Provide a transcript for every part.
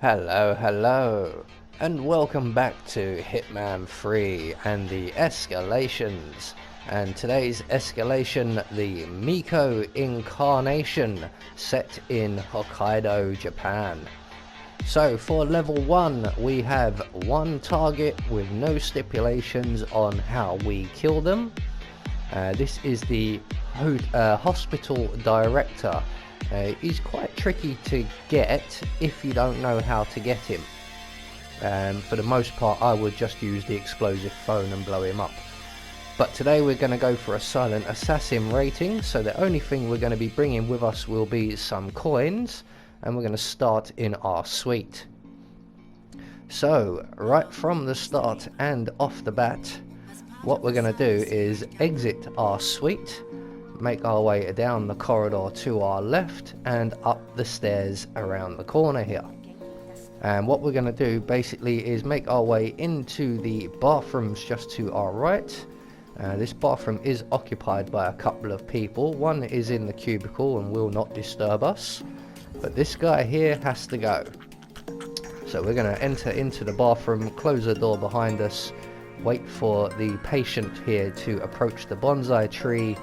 Hello, and welcome back to Hitman 3 and the Escalations. And today's escalation, the Meiko Incarnation, set in Hokkaido, Japan. So for level 1, we have one target with no stipulations on how we kill them. This is the hospital director. He's quite tricky to get if you don't know how to get him. For the most part, I would just use the explosive phone and blow him up. But today we're going to go for a silent assassin rating, so the only thing we're going to be bringing with us will be some coins, and we're going to start in our suite. So, right from the start and off the bat, what we're going to do is exit our suite, make our way down the corridor to our left and up the stairs around the corner here. And what we're going to do basically is make our way into the bathrooms just to our right. This bathroom is occupied by a couple of people. One is in the cubicle and will not disturb us, but this guy here has to go. So we're going to enter into the bathroom, close the door behind us, wait for the patient here to approach the bonsai tree,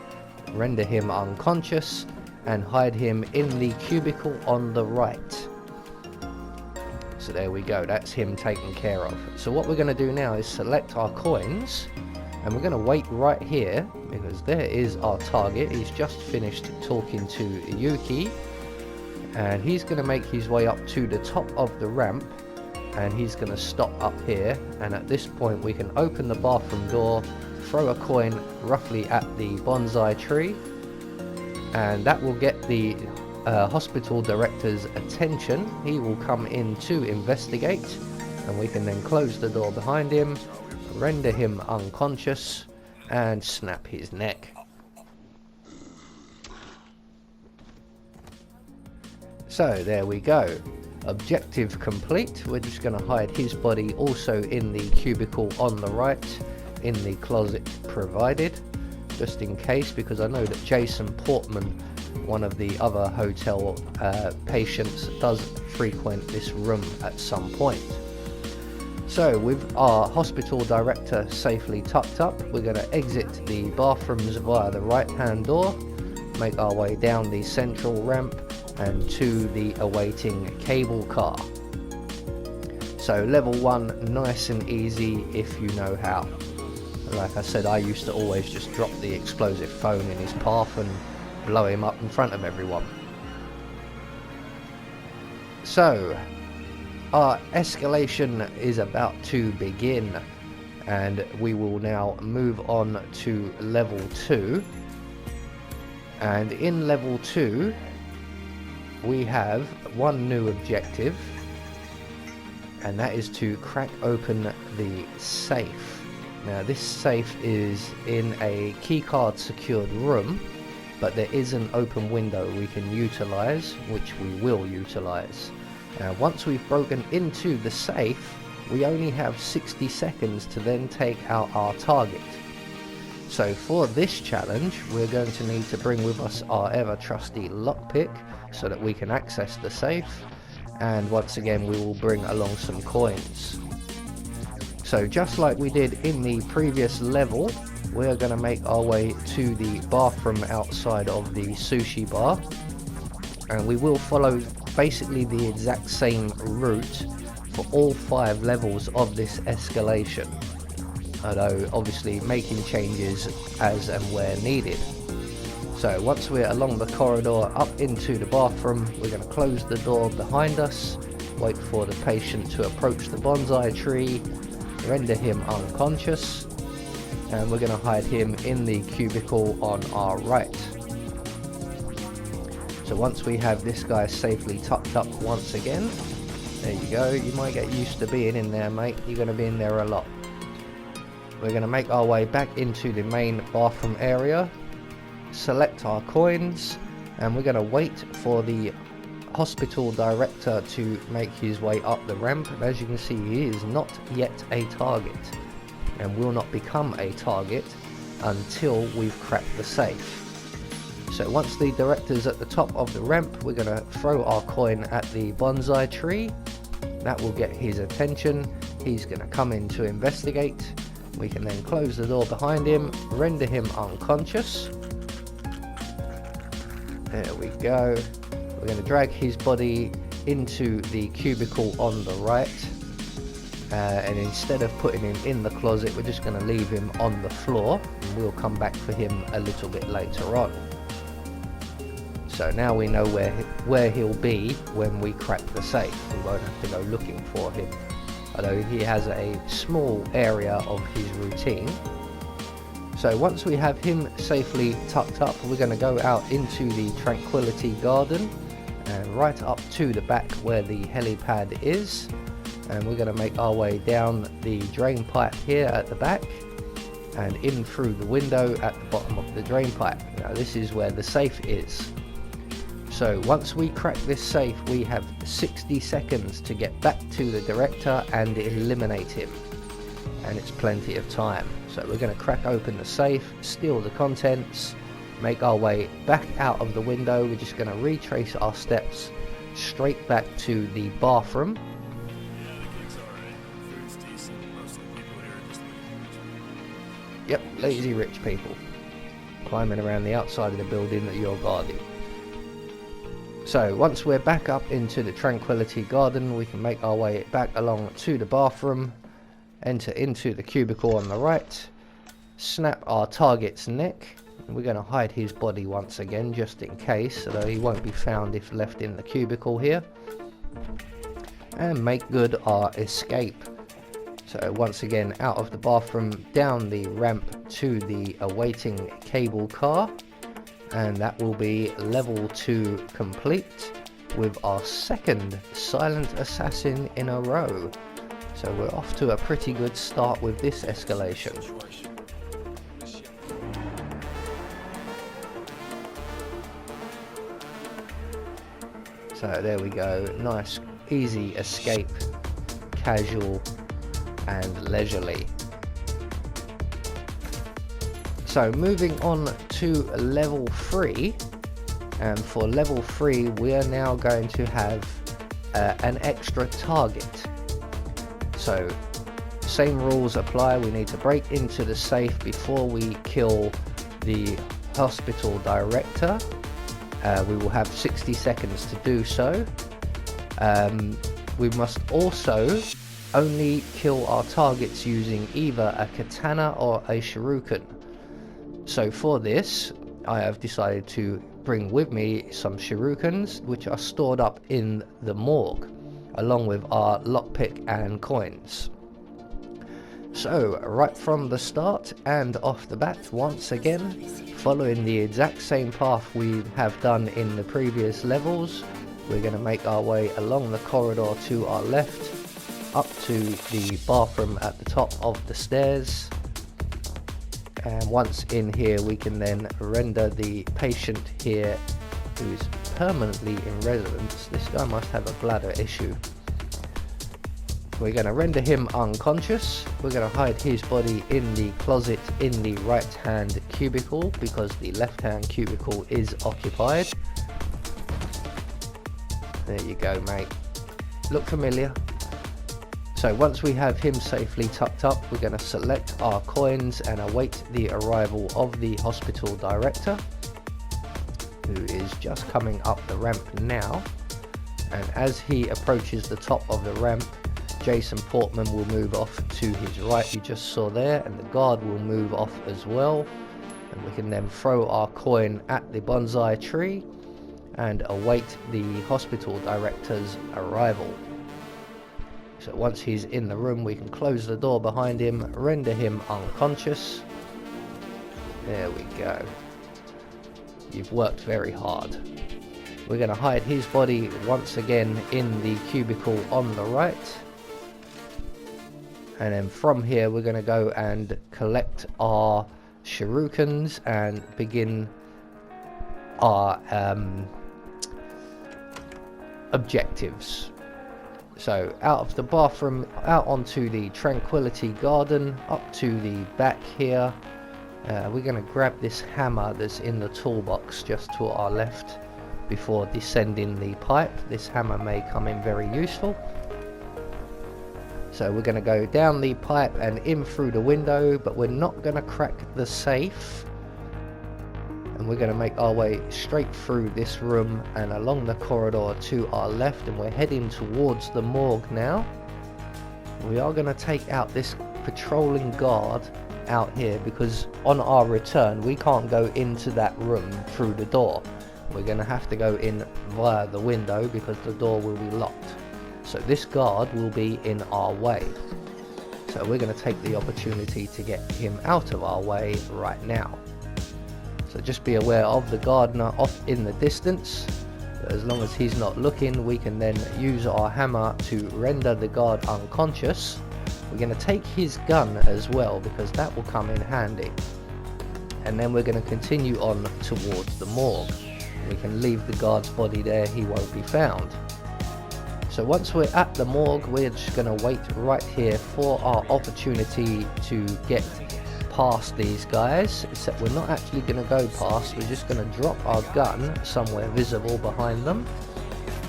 render him unconscious, and hide him in the cubicle on the right. So there we go, that's him taken care of. So what we're going to do now is select our coins, and we're going to wait right here, because there is our target. He's just finished talking to Yuki, and he's going to make his way up to the top of the ramp, and he's going to stop up here. And at this point we can open the bathroom door, throw a coin roughly at the bonsai tree, and that will get the hospital director's attention. He will come in to investigate, and we can then close the door behind him, render him unconscious, and snap his neck. So there we go. Objective complete. We're just going to hide his body also in the cubicle on the right, in the closet provided, just in case, because I know that Jason Portman, one of the other hotel patients, does frequent this room at some point. So with our hospital director safely tucked up, we're going to exit the bathrooms via the right hand door, make our way down the central ramp and to the awaiting cable car. So level 1, nice and easy if you know how. Like I said, I used to always just drop the explosive phone in his path and blow him up in front of everyone. So, our escalation is about to begin, and we will now move on to level 2. And in level 2, we have one new objective, and that is to crack open the safe. Now this safe is in a keycard secured room, but there is an open window we can utilize, which we will utilize. Now once we've broken into the safe, we only have 60 seconds to then take out our target. So for this challenge, we're going to need to bring with us our ever trusty lockpick so that we can access the safe, and once again we will bring along some coins. So just like we did in the previous level, we're going to make our way to the bathroom outside of the sushi bar, and we will follow basically the exact same route for all 5 levels of this escalation, although obviously making changes as and where needed. So once we're along the corridor up into the bathroom, we're going to close the door behind us, wait for the patient to approach the bonsai tree, render him unconscious, and we're going to hide him in the cubicle on our right. So once we have this guy safely tucked up once again, there you go. You might get used to being in there, mate. You're going to be in there a lot. We're going to make our way back into the main bathroom area, select our coins, and we're going to wait for the hospital director to make his way up the ramp. And as you can see, he is not yet a target, and will not become a target until we've cracked the safe. So once the director's at the top of the ramp, we're going to throw our coin at the bonsai tree, That will get his attention. He's going to come in to investigate. We can then close the door behind him, render him unconscious. There we go. We're going to drag his body into the cubicle on the right. And instead of putting him in the closet, we're just going to leave him on the floor. And we'll come back for him a little bit later on. So now we know where he'll be when we crack the safe. We won't have to go looking for him. Although he has a small area of his routine. So once we have him safely tucked up, we're going to go out into the Tranquility Garden and right up to the back where the helipad is. And we're going to make our way down the drain pipe here at the back and in through the window at the bottom of the drain pipe. Now this is where the safe is. So once we crack this safe, we have 60 seconds to get back to the director and eliminate him. And it's plenty of time. So we're going to crack open the safe, steal the contents, make our way back out of the window. We're just going to retrace our steps straight back to the bathroom. Yep, lazy rich people climbing around the outside of the building that you're guarding. So once we're back up into the Tranquility Garden, we can make our way back along to the bathroom, enter into the cubicle on the right, snap our target's neck. We're going to hide his body once again just in case, although he won't be found if left in the cubicle here, and make good our escape. So once again out of the bathroom, down the ramp to the awaiting cable car. And that will be level 2 complete with our second silent assassin in a row. So we're off to a pretty good start with this escalation. So there we go, nice easy escape, casual and leisurely. So moving on to level 3, and for level 3 we are now going to have an extra target. So same rules apply. We need to break into the safe before we kill the hospital director. We will have 60 seconds to do so. We must also only kill our targets using either a katana or a shuriken. So for this, I have decided to bring with me some shurikens, which are stored up in the morgue, along with our lockpick and coins. So right from the start and off the bat, once again, following the exact same path we have done in the previous levels, we're going to make our way along the corridor to our left, up to the bathroom at the top of the stairs. And once in here, we can then render the patient here who is permanently in residence. This guy must have a bladder issue. We're going to render him unconscious. We're going to hide his body in the closet in the right hand cubicle because the left hand cubicle is occupied. There you go, mate. Look familiar? So once we have him safely tucked up, we're going to select our coins and await the arrival of the hospital director, who is just coming up the ramp now. And as he approaches the top of the ramp, Jason Portman will move off to his right, you just saw there, and the guard will move off as well. And we can then throw our coin at the bonsai tree and await the hospital director's arrival. So once he's in the room, we can close the door behind him, render him unconscious. There we go. You've worked very hard. We're going to hide his body once again in the cubicle on the right. And then from here, we're going to go and collect our shurikens and begin our objectives. So out of the bathroom, out onto the Tranquility Garden, up to the back here. We're going to grab this hammer that's in the toolbox just to our left before descending the pipe. This hammer may come in very useful. So we're going to go down the pipe and in through the window, but we're not going to crack the safe. And we're going to make our way straight through this room and along the corridor to our left, and we're heading towards the morgue now. We are going to take out this patrolling guard out here, because on our return we can't go into that room through the door. We're going to have to go in via the window because the door will be locked. So this guard will be in our way. So we're going to take the opportunity to get him out of our way right now. So just be aware of the gardener off in the distance. But as long as he's not looking, we can then use our hammer to render the guard unconscious. We're going to take his gun as well, because that will come in handy. And then we're going to continue on towards the morgue. We can leave the guard's body there, he won't be found. So once we're at the morgue, we're just going to wait right here for our opportunity to get past these guys. Except we're not actually going to go past, we're just going to drop our gun somewhere visible behind them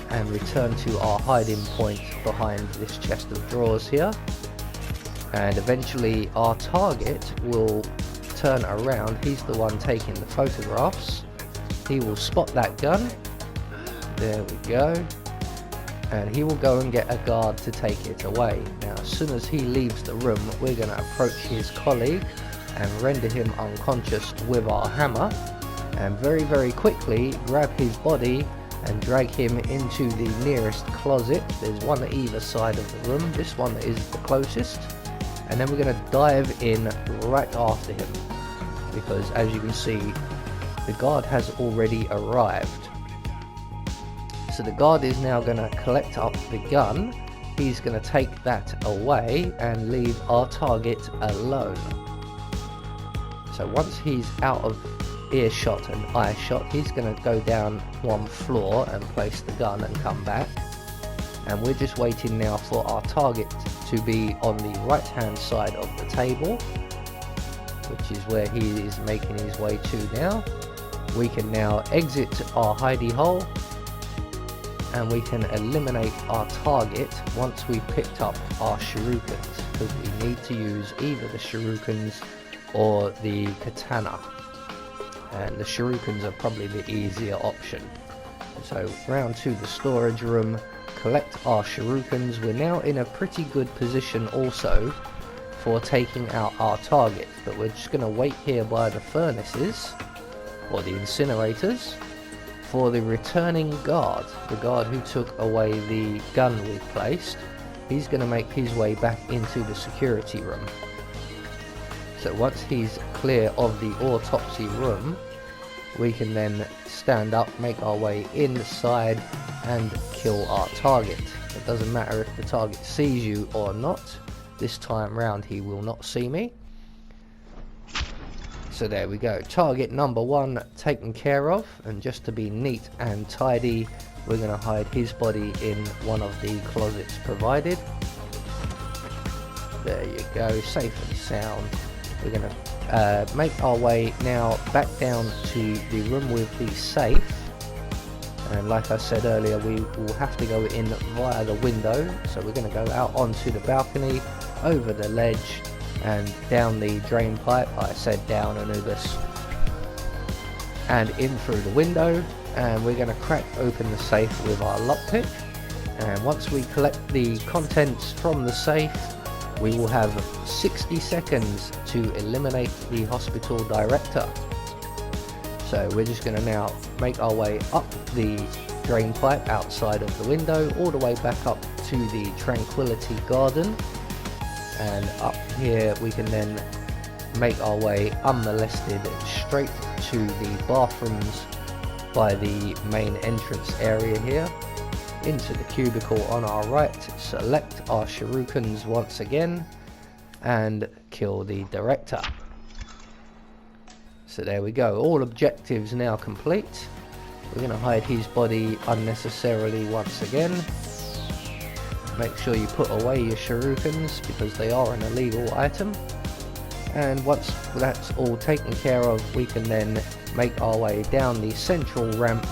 and return to our hiding point behind this chest of drawers here. And eventually our target will turn around. He's the one taking the photographs. He will spot that gun. There we go. And he will go and get a guard to take it away. Now as soon as he leaves the room, we're going to approach his colleague and render him unconscious with our hammer, and very quickly grab his body and drag him into the nearest closet. There's one at either side of the room. This one is the closest. And then we're going to dive in right after him, because as you can see, the guard has already arrived. So the guard is now going to collect up the gun. He's going to take that away and leave our target alone. So once he's out of earshot and eye shot, he's going to go down one floor and place the gun and come back. And we're just waiting now for our target to be on the right hand side of the table, which is where he is making his way to now. We can now exit our hidey hole, and we can eliminate our target once we've picked up our shurikens, because we need to use either the shurikens or the katana, and the shurikens are probably the easier option. So round to the storage room, collect our shurikens. We're now in a pretty good position also for taking out our target, but we're just going to wait here by the furnaces or the incinerators for the returning guard, the guard who took away the gun we placed. He's going to make his way back into the security room. So once he's clear of the autopsy room, we can then stand up, make our way inside and kill our target. It doesn't matter if the target sees you or not. This time round he will not see me. So there we go, target number one taken care of. And just to be neat and tidy, we're going to hide his body in one of the closets provided. There you go, safe and sound. We're going to make our way now back down to the room with the safe. And like I said earlier, we will have to go in via the window. So we're going to go out onto the balcony, over the ledge, and down the drain pipe. I said down, Anubis. And in through the window. And we're going to crack open the safe with our lockpick. And once we collect the contents from the safe, we will have 60 seconds to eliminate the hospital director. So we're just going to now make our way up the drain pipe outside of the window, all the way back up to the Tranquility Garden. And up here we can then make our way unmolested straight to the bathrooms by the main entrance area here. Into the cubicle on our right, select our shurikens once again, and kill the director. So there we go, all objectives now complete. We're going to hide his body unnecessarily once again. Make sure you put away your shurikens because they are an illegal item. And once that's all taken care of, we can then make our way down the central ramp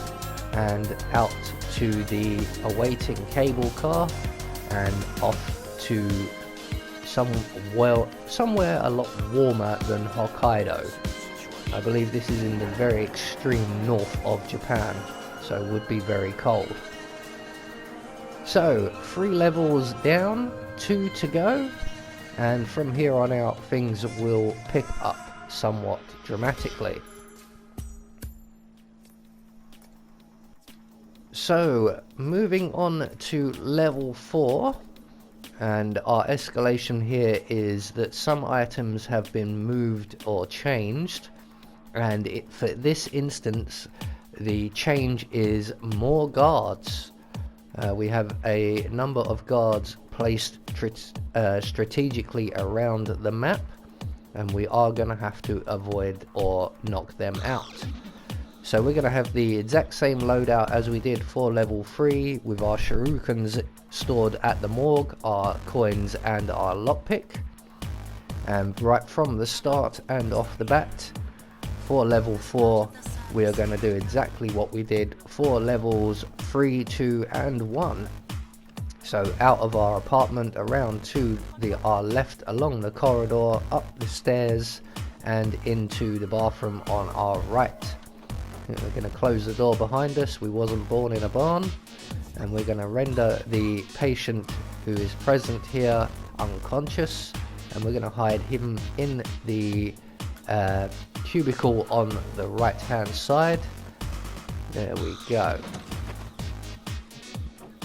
and out to the awaiting cable car and off to somewhere a lot warmer than Hokkaido. I believe this is in the very extreme north of Japan, so it would be very cold. So 3 levels down, 2 to go, and from here on out things will pick up somewhat dramatically. So moving on to level 4, and our escalation here is that some items have been moved or changed, and for this instance the change is more guards. We have a number of guards placed strategically around the map, and we are going to have to avoid or knock them out. So we're going to have the exact same loadout as we did for level 3, with our shurikens stored at the morgue, our coins and our lockpick. And right from the start and off the bat, for level 4 we are going to do exactly what we did for levels 3, 2 and 1. So out of our apartment, around to our left along the corridor, up the stairs and into the bathroom on our right. We're going to close the door behind us. We wasn't born in a barn. And we're going to render the patient who is present here unconscious, and we're going to hide him in the cubicle on the right hand side. There we go.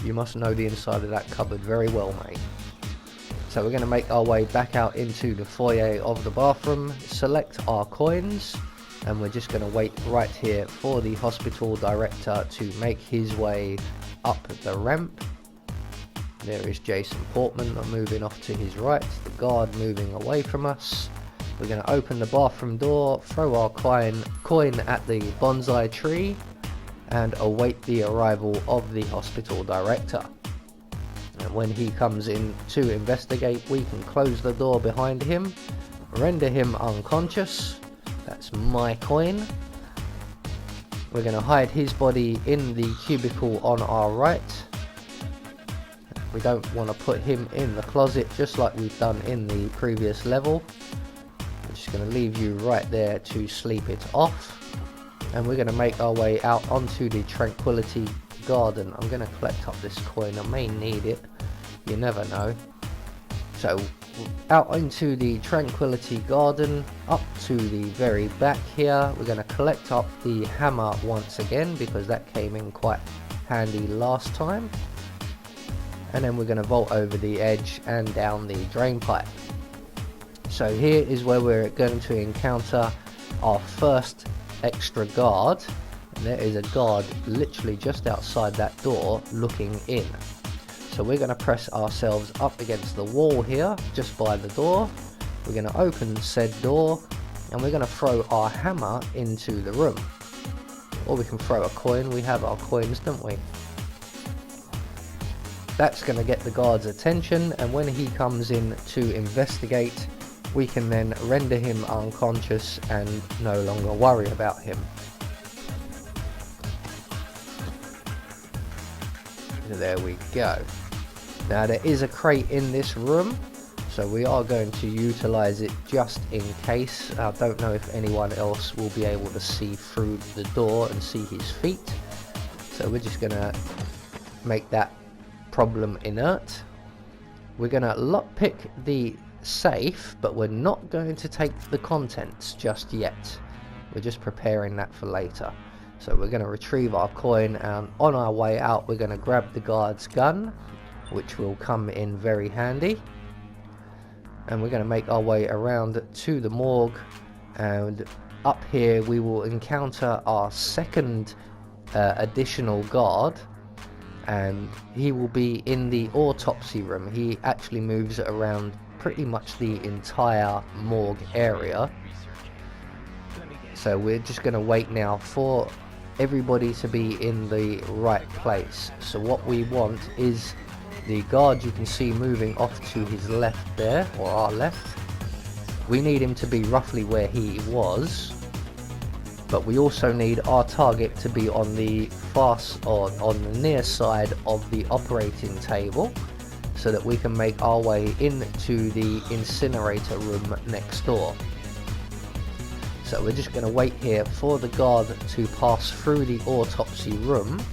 You must know the inside of that cupboard very well, mate. So we're going to make our way back out into the foyer of the bathroom, select our coins, and we're just going to wait right here for the hospital director to make his way up the ramp. There is Jason Portman moving off to his right, the guard moving away from us. We're going to open the bathroom door, throw our coin at the bonsai tree, and await the arrival of the hospital director. And when he comes in to investigate, we can close the door behind him, render him unconscious. That's my coin. We're going to hide his body in the cubicle on our right. We don't want to put him in the closet just like we've done in the previous level. I'm just going to leave you right there to sleep it off. And we're going to make our way out onto the Tranquility Garden. I'm going to collect up this coin. I may need it. You never know. So out into the Tranquility Garden, up to the very back here. We're going to collect up the hammer once again, because that came in quite handy last time. And then we're going to vault over the edge and down the drain pipe. So here is where we're going to encounter our first extra guard, and there is a guard literally just outside that door looking in. So we're going to press ourselves up against the wall here just by the door. We're going to open said door, and we're going to throw our hammer into the room. Or we can throw a coin. We have our coins, don't we? That's going to get the guard's attention, and when he comes in to investigate, we can then render him unconscious and no longer worry about him. There we go. Now there is a crate in this room, so we are going to utilize it just in case. I don't know if anyone else will be able to see through the door and see his feet, so we're just going to make that problem inert. We're going to lockpick the safe, but we're not going to take the contents just yet. We're just preparing that for later. So we're going to retrieve our coin, and on our way out we're going to grab the guard's gun, which will come in very handy. And we're going to make our way around to the morgue, and up here we will encounter our second additional guard, and he will be in the autopsy room. He actually moves around pretty much the entire morgue area. So we're just going to wait now for everybody to be in the right place. So what we want is the guard you can see moving off to his left there, or our left. We need him to be roughly where he was, but we also need our target to be on the far or on the near side of the operating table. so that we can make our way into the incinerator room next door. So we're just going to wait here for the guard to pass through the autopsy room.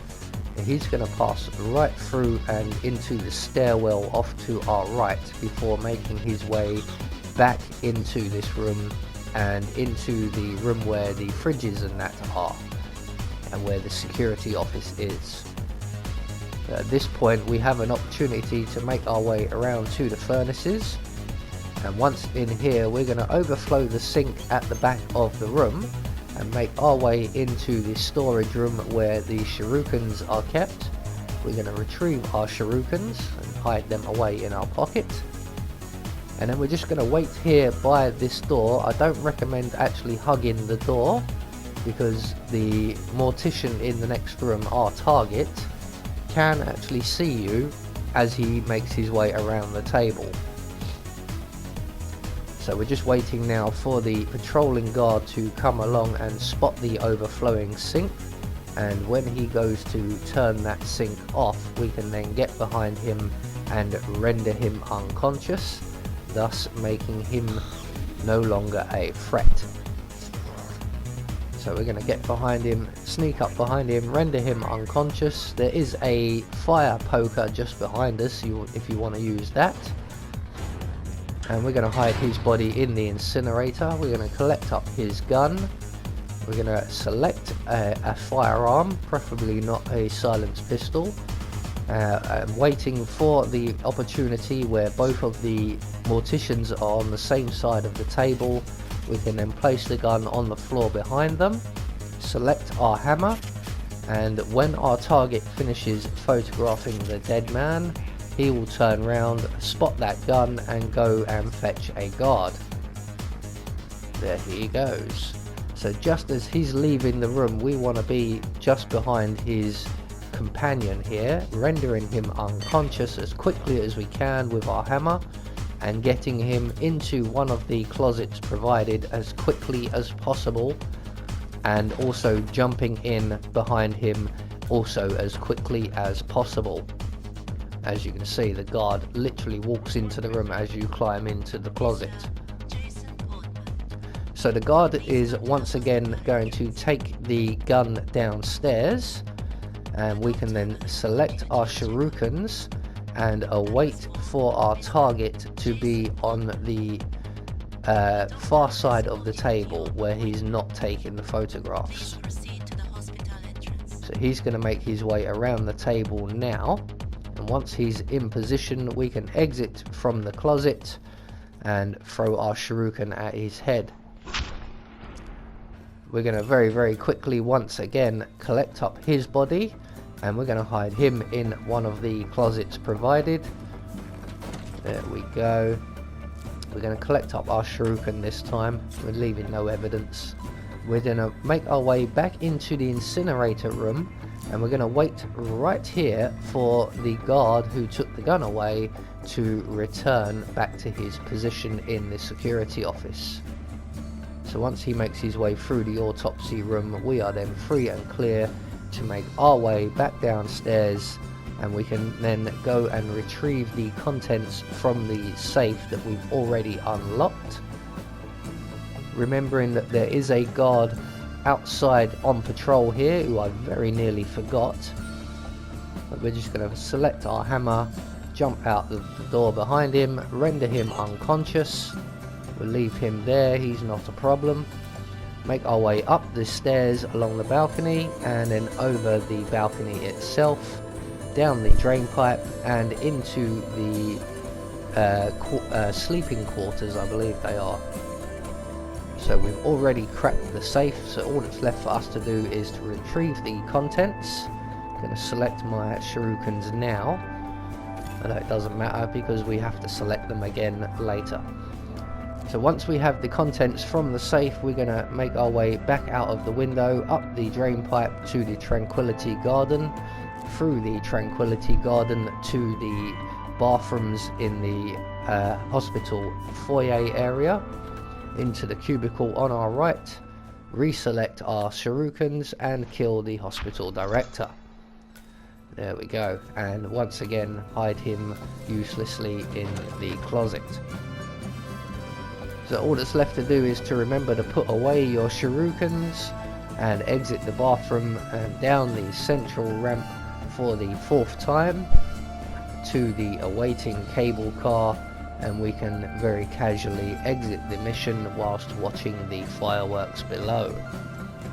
He's going to pass right through and into the stairwell off to our right before making his way back into this room and into the room where the fridges and that are, and where the security office is. At this point we have an opportunity to make our way around to the furnaces, and once in here we're going to overflow the sink at the back of the room and make our way into the storage room where the shurikens are kept. We're going to retrieve our shurikens and hide them away in our pocket, and then we're just going to wait here by this door. I don't recommend actually hugging the door because the mortician in the next room, our target, can actually see you as he makes his way around the table. So we're just waiting now for the patrolling guard to come along and spot the overflowing sink, and when he goes to turn that sink off we can then get behind him and render him unconscious, thus making him no longer a threat. So we're going to get behind him, sneak up behind him, render him unconscious. There is a fire poker just behind us if you want to use that. And we're going to hide his body in the incinerator. We're going to collect up his gun. We're going to select a firearm, preferably not a silenced pistol. I'm waiting for the opportunity where both of the morticians are on the same side of the table. We can then place the gun on the floor behind them, select our hammer, and when our target finishes photographing the dead man, he will turn round, spot that gun and go and fetch a guard. There he goes. So just as he's leaving the room, we want to be just behind his companion here, rendering him unconscious as quickly as we can with our hammer and getting him into one of the closets provided as quickly as possible, and also jumping in behind him also as quickly as possible. As you can see, the guard literally walks into the room as you climb into the closet. So the guard is once again going to take the gun downstairs, and we can then select our shurikens and await for our target to be on the far side of the table where he's not taking the photographs. So he's going to make his way around the table now, and once he's in position we can exit from the closet and throw our shuriken at his head. We're going to very quickly once again collect up his body, and we're going to hide him in one of the closets provided. There we go. We're going to collect up our shuriken this time. We're leaving no evidence. We're going to make our way back into the incinerator room, and we're going to wait right here for the guard who took the gun away to return back to his position in the security office. So once he makes his way through the autopsy room, we are then free and clear to make our way back downstairs, and we can then go and retrieve the contents from the safe that we've already unlocked. Remembering that there is a guard outside on patrol here who I very nearly forgot. But we're just going to select our hammer, jump out the door behind him, render him unconscious. We'll leave him there, he's not a problem. Make our way up the stairs along the balcony, and then over the balcony itself, down the drain pipe and into the sleeping quarters, I believe they are. So we've already cracked the safe, so all that's left for us to do is to retrieve the contents. I'm going to select my shurikens now, although it doesn't matter because we have to select them again later. So once we have the contents from the safe, we're going to make our way back out of the window, up the drain pipe to the Tranquility Garden, through the Tranquility Garden to the bathrooms in the hospital foyer area, into the cubicle on our right, reselect our shurikens and kill the hospital director. There we go, and once again hide him uselessly in the closet. So all that's left to do is to remember to put away your shurikens and exit the bathroom and down the central ramp for the 4th time to the awaiting cable car, and we can very casually exit the mission whilst watching the fireworks below.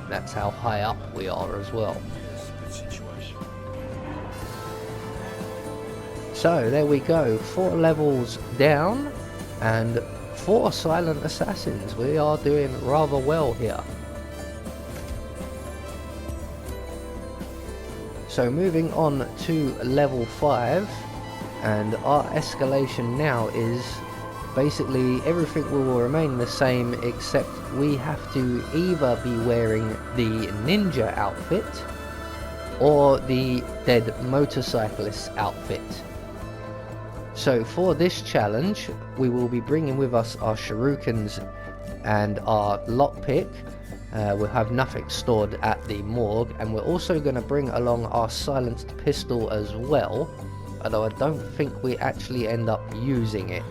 That's how high up we are as well. So there we go, 4 levels down and 4 silent assassins. We are doing rather well here. So moving on to level 5, and our escalation now is basically everything will remain the same, except we have to either be wearing the ninja outfit or the dead motorcyclist outfit. So for this challenge we will be bringing with us our shurikens and our lockpick. We'll have nothing stored at the morgue, and we're also going to bring along our silenced pistol as well, although I don't think we actually end up using it.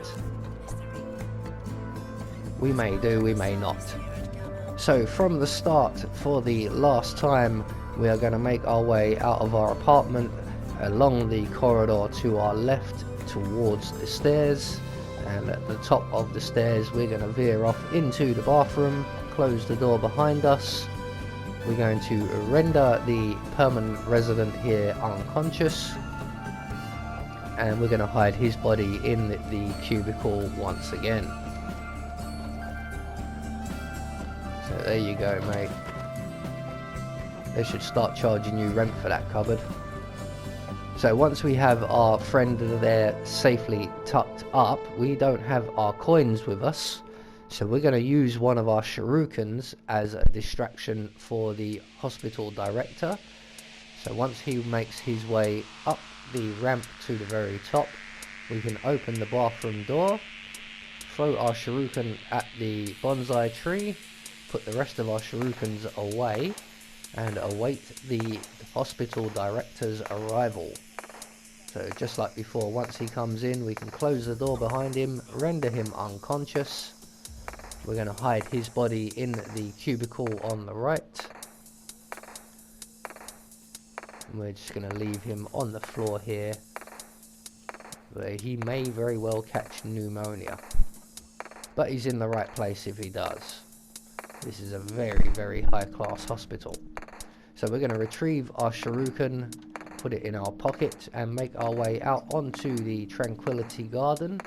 We may do, we may not. So from the start, for the last time, we are going to make our way out of our apartment along the corridor to our left towards the stairs, and at the top of the stairs we're going to veer off into the bathroom, close the door behind us. We're going to render the permanent resident here unconscious, and we're going to hide his body in the cubicle once again. So there you go, mate. They should start charging you rent for that cupboard. So once we have our friend there safely tucked up, we don't have our coins with us, so we're going to use one of our shurikens as a distraction for the hospital director. So once he makes his way up the ramp to the very top, we can open the bathroom door, throw our shuriken at the bonsai tree, put the rest of our shurikens away, and await the hospital director's arrival. So just like before, once he comes in, we can close the door behind him, render him unconscious. We're going to hide his body in the cubicle on the right. And we're just going to leave him on the floor here, where he may very well catch pneumonia. But he's in the right place if he does. This is a very, very high class hospital. So we're going to retrieve our shuriken, put it in our pocket, and make our way out onto the Tranquility Garden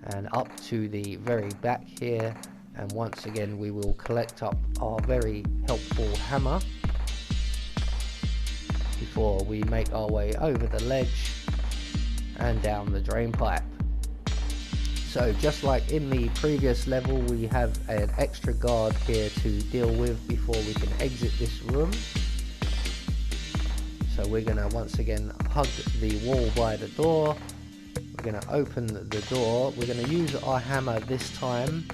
and up to the very back here, and once again we will collect up our very helpful hammer before we make our way over the ledge and down the drain pipe. So just like in the previous level, we have an extra guard here to deal with before we can exit this room. So we're going to once again hug the wall by the door. We're going to open the door. We're going to use our hammer this time,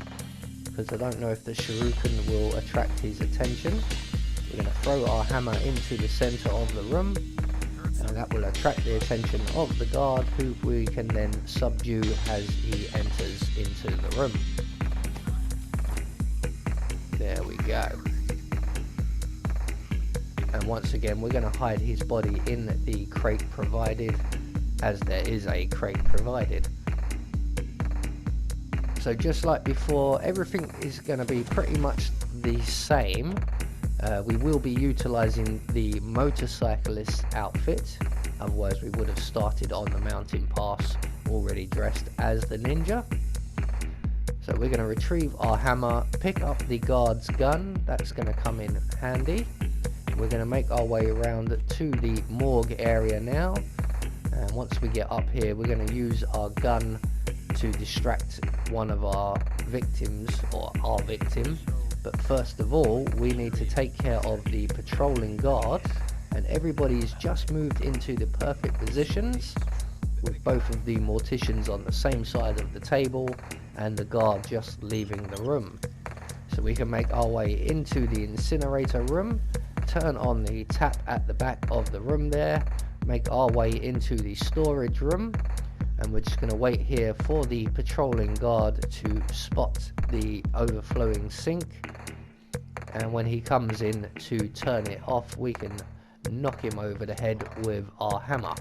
because I don't know if the shuriken will attract his attention. We're going to throw our hammer into the center of the room, and that will attract the attention of the guard, who we can then subdue as he enters into the room. There we go. And once again we're going to hide his body in the crate provided, as there is a crate provided. So just like before, everything is going to be pretty much the same. We will be utilizing the motorcyclist outfit, otherwise we would have started on the mountain pass already dressed as the ninja. So we're going to retrieve our hammer, pick up the guard's gun, that's going to come in handy. We're going to make our way around to the morgue area now, and once we get up here we're going to use our gun to distract one of our victims, or our victim. But first of all, we need to take care of the patrolling guard, and everybody's just moved into the perfect positions, with both of the morticians on the same side of the table and the guard just leaving the room. So we can make our way into the incinerator room, turn on the tap at the back of the room there, make our way into the storage room, and we're just going to wait here for the patrolling guard to spot the overflowing sink, and when he comes in to turn it off, we can knock him over the head with our hammer.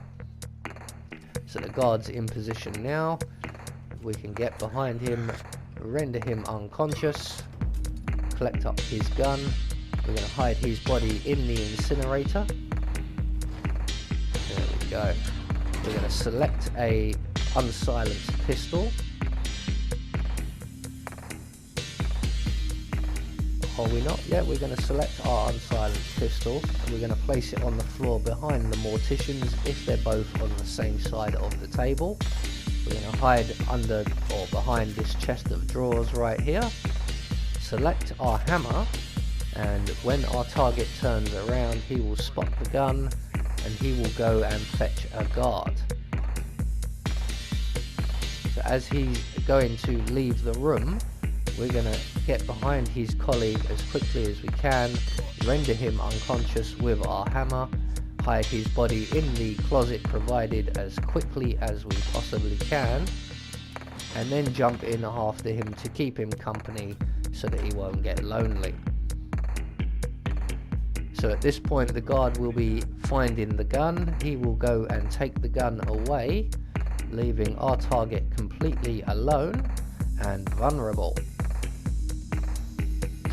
So the guard's in position now. We can get behind him, render him unconscious, collect up his gun. We're going to hide his body in the incinerator. There we go. We're going to select a unsilenced pistol. Are we not? Yeah, we're going to select our unsilenced pistol, and we're going to place it on the floor behind the morticians if they're both on the same side of the table. We're going to hide under or behind this chest of drawers right here. Select our hammer, and when our target turns around, he will spot the gun and he will go and fetch a guard. So as he's going to leave the room, we're going to get behind his colleague as quickly as we can, render him unconscious with our hammer, hide his body in the closet provided as quickly as we possibly can, and then jump in after him to keep him company so that he won't get lonely. So at this point the guard will be finding the gun. He will go and take the gun away, leaving our target completely alone and vulnerable.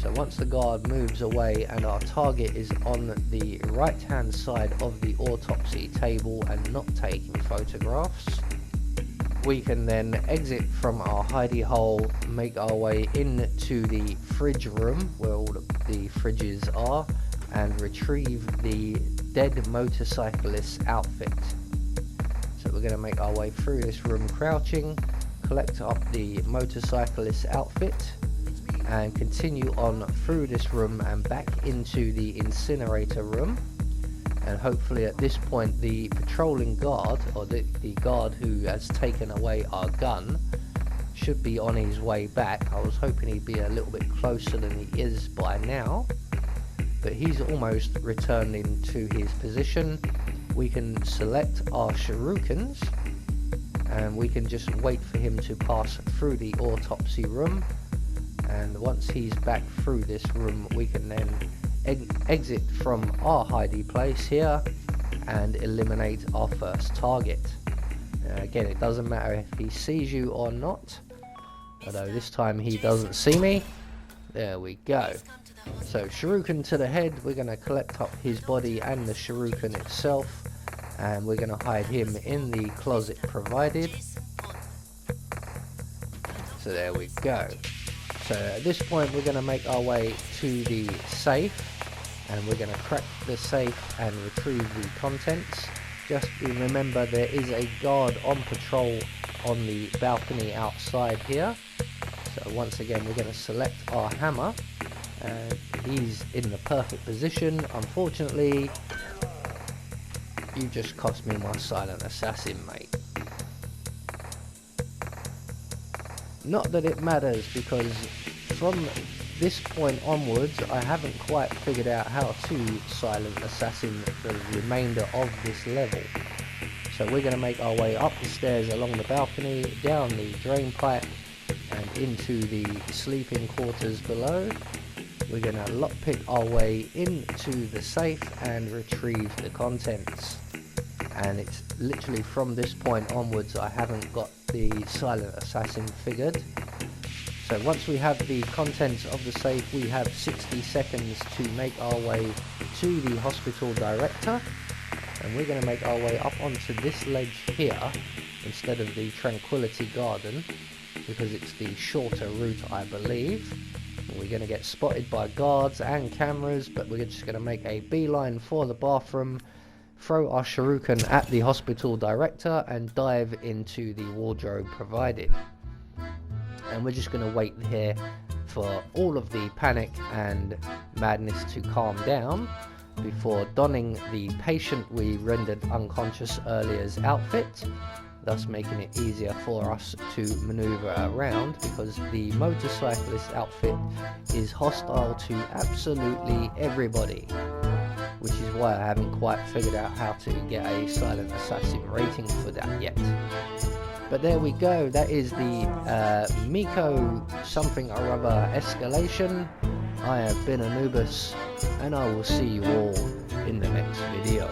So once the guard moves away and our target is on the right hand side of the autopsy table and not taking photographs, we can then exit from our hidey hole, make our way into the fridge room where all the fridges are, and retrieve the dead motorcyclist's outfit. So we're going to make our way through this room crouching, collect up the motorcyclist's outfit, and continue on through this room and back into the incinerator room. And hopefully at this point the patrolling guard, or the guard who has taken away our gun, should be on his way back. I was hoping he'd be a little bit closer than he is by now, but he's almost returning to his position. We can select our shurikens, and we can just wait for him to pass through the autopsy room, and once he's back through this room we can then exit from our hidey place here and eliminate our first target. Again, it doesn't matter if he sees you or not, although this time he doesn't see me. There we go. So shuriken to the head, we're going to collect up his body and the shuriken itself, and we're going to hide him in the closet provided. So there we go. So at this point we're going to make our way to the safe, and we're going to crack the safe and retrieve the contents. Just remember there is a guard on patrol on the balcony outside here. So once again we're going to select our hammer, and he's in the perfect position. Unfortunately, you just cost me my silent assassin, mate. Not that it matters, because from this point onwards I haven't quite figured out how to silent assassin the remainder of this level. So we're going to make our way up the stairs along the balcony, down the drain pipe, and into the sleeping quarters below. We're going to lockpick our way into the safe and retrieve the contents. And it's literally from this point onwards I haven't got the silent assassin figured. So once we have the contents of the safe, we have 60 seconds to make our way to the hospital director, and we're going to make our way up onto this ledge here instead of the Tranquility Garden, because it's the shorter route, I believe. We're going to get spotted by guards and cameras, but we're just going to make a beeline for the bathroom, throw our shuriken at the hospital director, and dive into the wardrobe provided. And we're just going to wait here for all of the panic and madness to calm down before donning the patient we rendered unconscious earlier's outfit, thus making it easier for us to maneuver around, because the motorcyclist outfit is hostile to absolutely everybody. which is why I haven't quite figured out how to get a Silent Assassin rating for that yet. But there we go, that is the Meiko something or other escalation. I have been Anubis, and I will see you all in the next video.